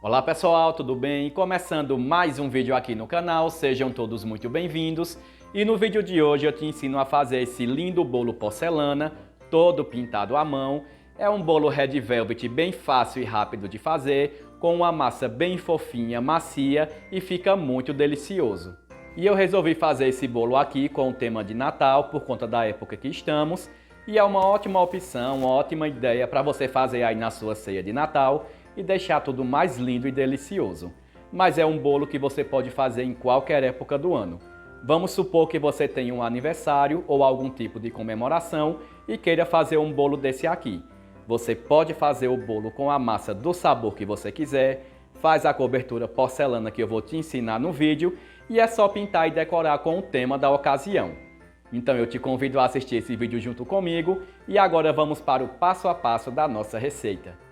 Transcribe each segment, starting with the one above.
Olá pessoal, tudo bem? Começando mais um vídeo aqui no canal, sejam todos muito bem-vindos. E no vídeo de hoje eu te ensino a fazer esse lindo bolo porcelana, todo pintado à mão. É um bolo Red Velvet bem fácil e rápido de fazer, com uma massa bem fofinha, macia e fica muito delicioso. E eu resolvi fazer esse bolo aqui com o tema de Natal, por conta da época que estamos. E é uma ótima opção, uma ótima ideia para você fazer aí na sua ceia de Natal e deixar tudo mais lindo e delicioso. Mas é um bolo que você pode fazer em qualquer época do ano. Vamos supor que você tenha um aniversário ou algum tipo de comemoração e queira fazer um bolo desse aqui. Você pode fazer o bolo com a massa do sabor que você quiser, faz a cobertura porcelana que eu vou te ensinar no vídeo e é só pintar e decorar com o tema da ocasião. Então eu te convido a assistir esse vídeo junto comigo e agora vamos para o passo a passo da nossa receita.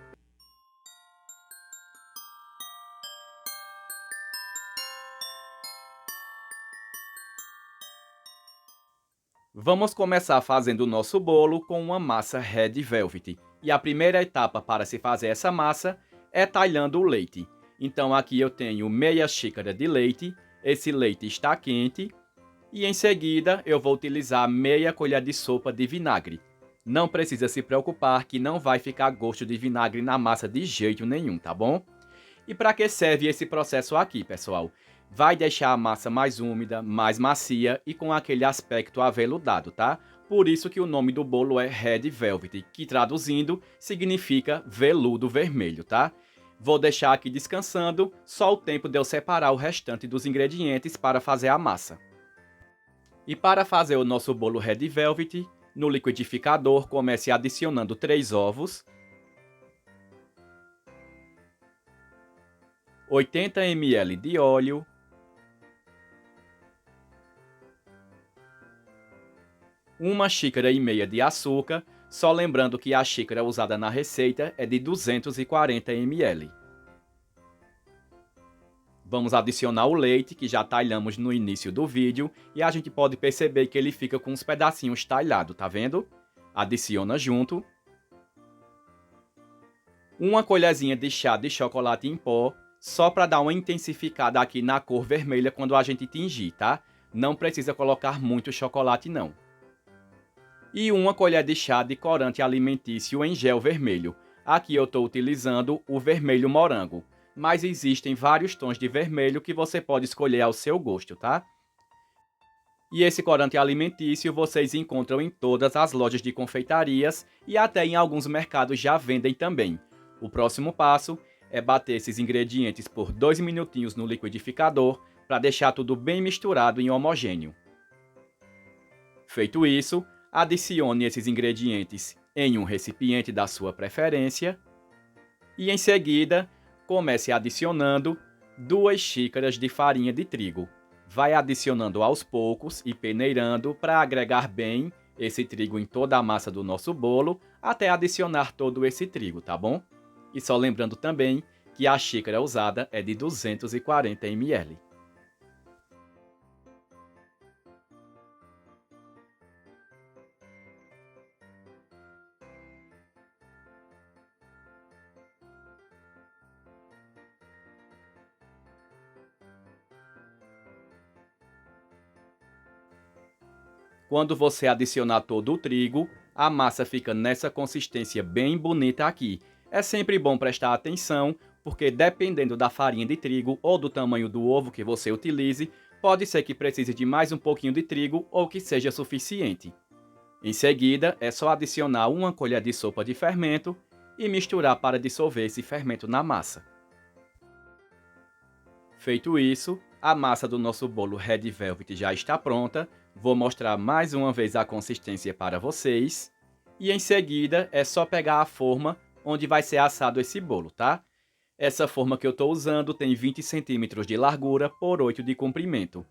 Vamos começar fazendo o nosso bolo com uma massa Red Velvet. E a primeira etapa para se fazer essa massa é talhando o leite. Então aqui eu tenho meia xícara de leite, esse leite está quente. E em seguida eu vou utilizar meia colher de sopa de vinagre. Não precisa se preocupar que não vai ficar gosto de vinagre na massa de jeito nenhum, tá bom? E para que serve esse processo aqui, pessoal? Vai deixar a massa mais úmida, mais macia e com aquele aspecto aveludado, tá? Por isso que o nome do bolo é Red Velvet, que traduzindo significa veludo vermelho, tá? Vou deixar aqui descansando, só o tempo de eu separar o restante dos ingredientes para fazer a massa. E para fazer o nosso bolo Red Velvet, no liquidificador comece adicionando 3 ovos, 80 ml de óleo, 1,5 xícara de açúcar, só lembrando que a xícara usada na receita é de 240 ml. Vamos adicionar o leite, que já talhamos no início do vídeo, e a gente pode perceber que ele fica com uns pedacinhos talhados, tá vendo? Adiciona junto. 1 colherzinha de chá de chocolate em pó, só para dar uma intensificada aqui na cor vermelha quando a gente tingir, tá? Não precisa colocar muito chocolate não. E 1 colher de chá de corante alimentício em gel vermelho. Aqui eu estou utilizando o vermelho morango, mas existem vários tons de vermelho que você pode escolher ao seu gosto, tá? E esse corante alimentício vocês encontram em todas as lojas de confeitarias e até em alguns mercados já vendem também. O próximo passo é bater esses ingredientes por 2 minutinhos no liquidificador para deixar tudo bem misturado e homogêneo. Feito isso, adicione esses ingredientes em um recipiente da sua preferência e em seguida comece adicionando 2 xícaras de farinha de trigo. Vai adicionando aos poucos e peneirando para agregar bem esse trigo em toda a massa do nosso bolo até adicionar todo esse trigo, tá bom? E só lembrando também que a xícara usada é de 240 ml. Quando você adicionar todo o trigo, a massa fica nessa consistência bem bonita aqui. É sempre bom prestar atenção, porque dependendo da farinha de trigo ou do tamanho do ovo que você utilize, pode ser que precise de mais um pouquinho de trigo ou que seja suficiente. Em seguida, é só adicionar 1 colher de sopa de fermento e misturar para dissolver esse fermento na massa. Feito isso, a massa do nosso bolo Red Velvet já está pronta. Vou mostrar mais uma vez a consistência para vocês. E em seguida é só pegar a forma onde vai ser assado esse bolo, tá? Essa forma que eu estou usando tem 20 centímetros de largura por 8 de comprimento.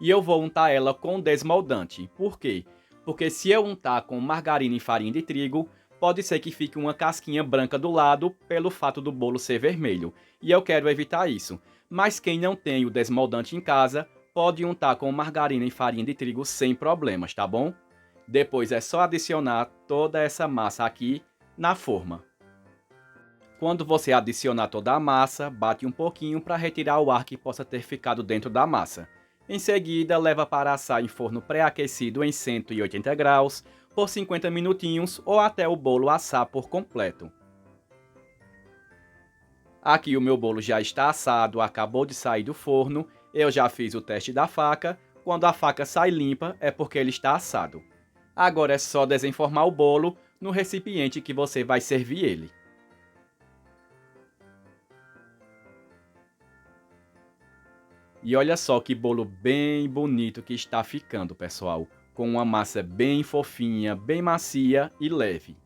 E eu vou untar ela com desmoldante. Por quê? Porque se eu untar com margarina e farinha de trigo, pode ser que fique uma casquinha branca do lado pelo fato do bolo ser vermelho. E eu quero evitar isso. Mas quem não tem o desmoldante em casa, pode untar com margarina e farinha de trigo sem problemas, tá bom? Depois é só adicionar toda essa massa aqui na forma. Quando você adicionar toda a massa, bate um pouquinho para retirar o ar que possa ter ficado dentro da massa. Em seguida, leva para assar em forno pré-aquecido em 180 graus por 50 minutinhos ou até o bolo assar por completo. Aqui o meu bolo já está assado, acabou de sair do forno, eu já fiz o teste da faca. Quando a faca sai limpa, é porque ele está assado. Agora é só desenformar o bolo no recipiente que você vai servir ele. E olha só que bolo bem bonito que está ficando, pessoal, com uma massa bem fofinha, bem macia e leve.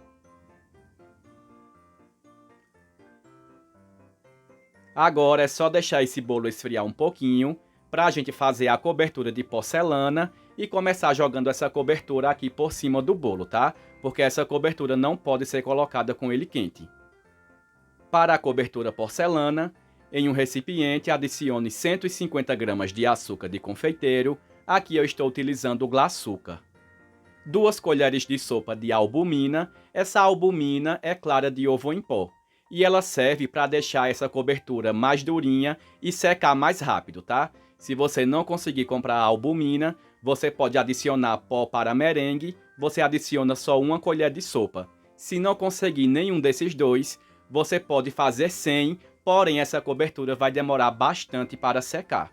Agora é só deixar esse bolo esfriar um pouquinho para a gente fazer a cobertura de porcelana e começar jogando essa cobertura aqui por cima do bolo, tá? Porque essa cobertura não pode ser colocada com ele quente. Para a cobertura porcelana, em um recipiente adicione 150 gramas de açúcar de confeiteiro. Aqui eu estou utilizando o Glacúcar. 2 colheres de sopa de albumina. Essa albumina é clara de ovo em pó. E ela serve para deixar essa cobertura mais durinha e secar mais rápido, tá? Se você não conseguir comprar a albumina, você pode adicionar pó para merengue. Você adiciona só 1 colher de sopa. Se não conseguir nenhum desses dois, você pode fazer sem, porém essa cobertura vai demorar bastante para secar.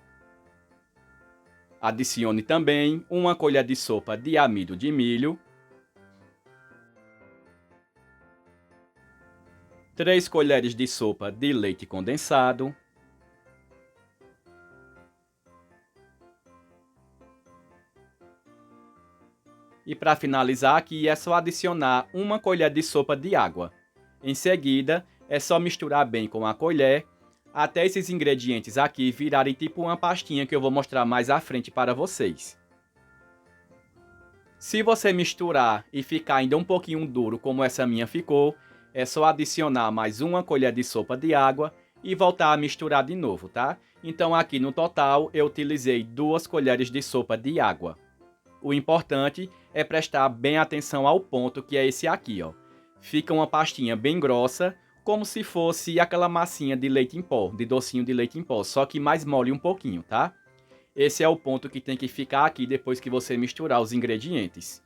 Adicione também 1 colher de sopa de amido de milho, 3 colheres de sopa de leite condensado, e para finalizar aqui é só adicionar 1 colher de sopa de água. Em seguida, é só misturar bem com a colher, até esses ingredientes aqui virarem tipo uma pastinha que eu vou mostrar mais à frente para vocês. Se você misturar e ficar ainda um pouquinho duro como essa minha ficou, é só adicionar mais 1 colher de sopa de água e voltar a misturar de novo, tá? Então aqui no total eu utilizei 2 colheres de sopa de água. O importante é prestar bem atenção ao ponto que é esse aqui, ó. Fica uma pastinha bem grossa, como se fosse aquela massinha de leite em pó, de docinho de leite em pó, só que mais mole um pouquinho, tá? Esse é o ponto que tem que ficar aqui depois que você misturar os ingredientes.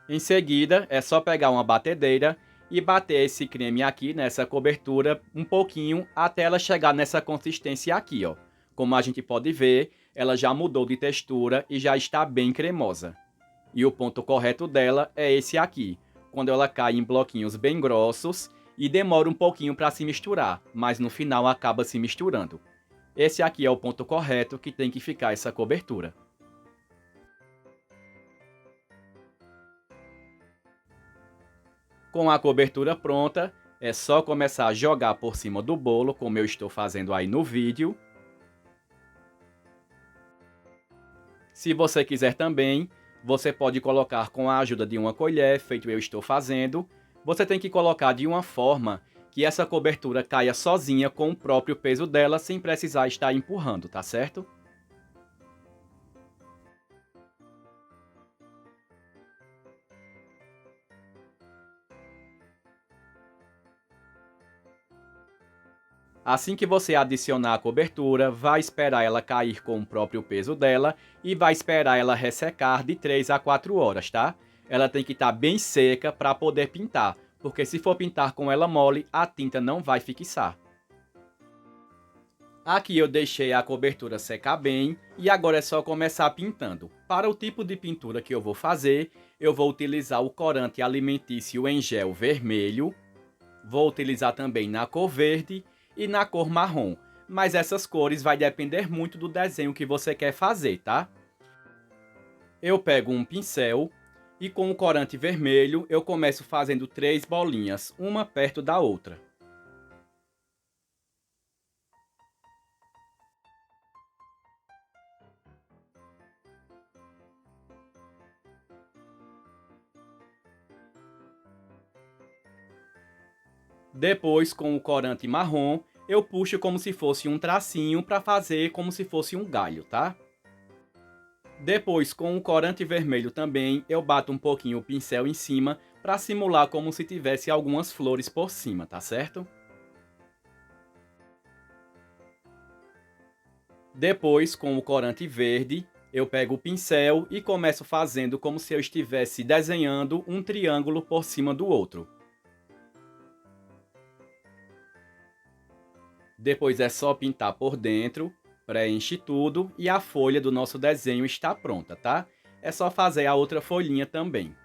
Em seguida, é só pegar uma batedeira e bater esse creme aqui nessa cobertura um pouquinho até ela chegar nessa consistência aqui, ó. Como a gente pode ver, ela já mudou de textura e já está bem cremosa. E o ponto correto dela é esse aqui, quando ela cai em bloquinhos bem grossos e demora um pouquinho para se misturar, mas no final acaba se misturando. Esse aqui é o ponto correto que tem que ficar essa cobertura. Com a cobertura pronta, é só começar a jogar por cima do bolo, como eu estou fazendo aí no vídeo. Se você quiser também, você pode colocar com a ajuda de uma colher, feito eu estou fazendo. Você tem que colocar de uma forma que essa cobertura caia sozinha com o próprio peso dela, sem precisar estar empurrando, tá certo? Assim que você adicionar a cobertura, vai esperar ela cair com o próprio peso dela e vai esperar ela ressecar de 3 a 4 horas, tá? Ela tem que estar bem seca para poder pintar, porque se for pintar com ela mole, a tinta não vai fixar. Aqui eu deixei a cobertura secar bem e agora é só começar pintando. Para o tipo de pintura que eu vou fazer, eu vou utilizar o corante alimentício em gel vermelho, vou utilizar também na cor verde e na cor marrom, mas essas cores vai depender muito do desenho que você quer fazer, tá? Eu pego um pincel e com o corante vermelho eu começo fazendo 3 bolinhas, uma perto da outra. Depois, com o corante marrom, eu puxo como se fosse um tracinho para fazer como se fosse um galho, tá? Depois, com o corante vermelho também, eu bato um pouquinho o pincel em cima para simular como se tivesse algumas flores por cima, tá certo? Depois, com o corante verde, eu pego o pincel e começo fazendo como se eu estivesse desenhando um triângulo por cima do outro. Depois é só pintar por dentro, preenche tudo e a folha do nosso desenho está pronta, tá? É só fazer a outra folhinha também.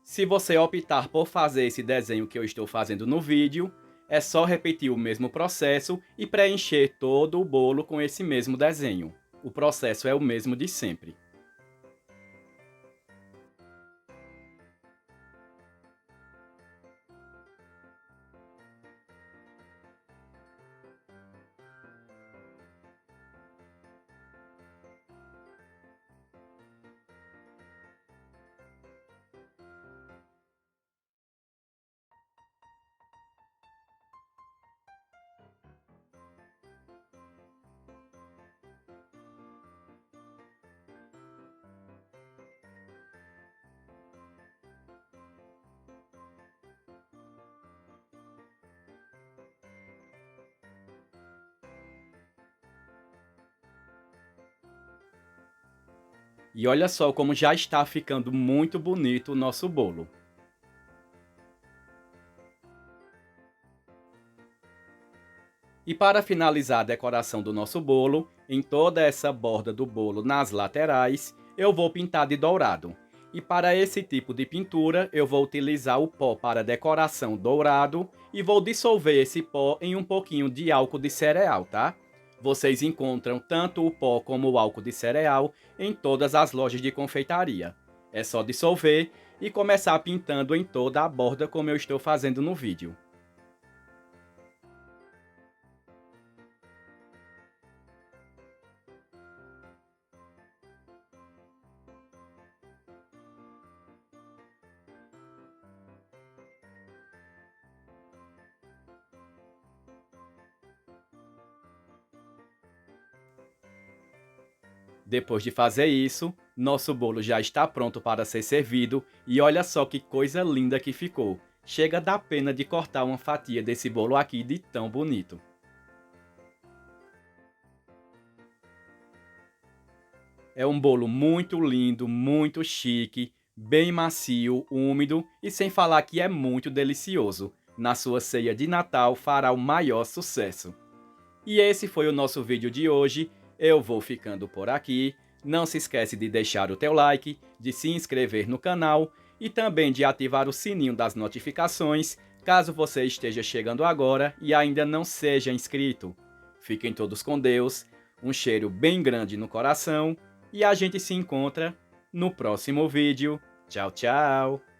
Se você optar por fazer esse desenho que eu estou fazendo no vídeo, é só repetir o mesmo processo e preencher todo o bolo com esse mesmo desenho. O processo é o mesmo de sempre. E olha só como já está ficando muito bonito o nosso bolo. E para finalizar a decoração do nosso bolo, em toda essa borda do bolo nas laterais, eu vou pintar de dourado. E para esse tipo de pintura, eu vou utilizar o pó para decoração dourado e vou dissolver esse pó em um pouquinho de álcool de cereal, tá? Vocês encontram tanto o pó como o álcool de cereal em todas as lojas de confeitaria. É só dissolver e começar pintando em toda a borda como eu estou fazendo no vídeo. Depois de fazer isso, nosso bolo já está pronto para ser servido e olha só que coisa linda que ficou. Chega a dar pena de cortar uma fatia desse bolo aqui de tão bonito. É um bolo muito lindo, muito chique, bem macio, úmido e sem falar que é muito delicioso. Na sua ceia de Natal fará o maior sucesso. E esse foi o nosso vídeo de hoje. Eu vou ficando por aqui. Não se esquece de deixar o teu like, de se inscrever no canal e também de ativar o sininho das notificações, caso você esteja chegando agora e ainda não seja inscrito. Fiquem todos com Deus, um cheiro bem grande no coração e a gente se encontra no próximo vídeo. Tchau, tchau!